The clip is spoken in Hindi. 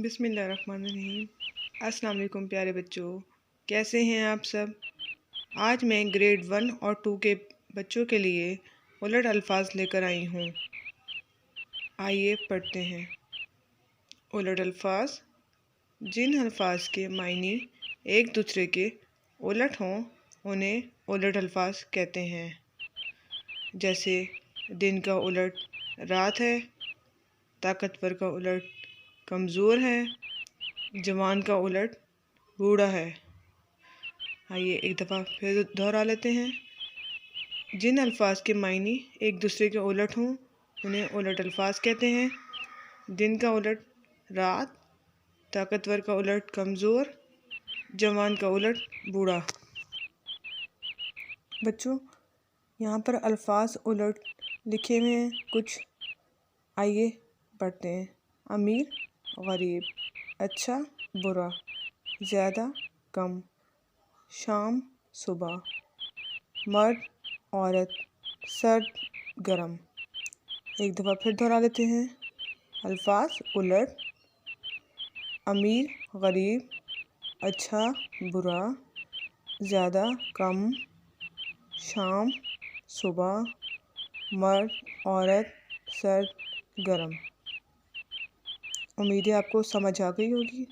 बिस्मिल्लाहिर्रहमानिर्रहीम। अस्सलाम वालेकुम प्यारे बच्चों, कैसे हैं आप सब। आज मैं ग्रेड 1 और 2 के बच्चों के लिए उलट अल्फाज लेकर आई हूँ। आइए पढ़ते हैं। उलट अल्फाज, जिन अल्फाज के मायने एक दूसरे के उलट हों उन्हें उलट अल्फाज कहते हैं। जैसे दिन का उलट रात है, ताकतवर का उलट कमज़ोर है, जवान का उलट बूढ़ा है। आइए एक दफ़ा फिर दोहरा लेते हैं। जिन अल्फाज के मायने एक दूसरे के उलट हों उन्हें उलट अल्फाज कहते हैं। दिन का उलट रात, ताकतवर का उलट कमज़ोर, जवान का उलट बूढ़ा। बच्चों, यहाँ पर अल्फाज उलट लिखे हुए हैं कुछ, आइए पढ़ते हैं। अमीर गरीब, अच्छा बुरा, ज़्यादा कम, शाम सुबह, मर्द औरत, सर्द गर्म। एक दफ़ा फिर दोहरा लेते हैं। अल्फाज उलट, अमीर गरीब, अच्छा बुरा, ज़्यादा कम, शाम सुबह, मर्द औरत, सर्द गर्म। उम्मीद है आपको समझ आ गई होगी।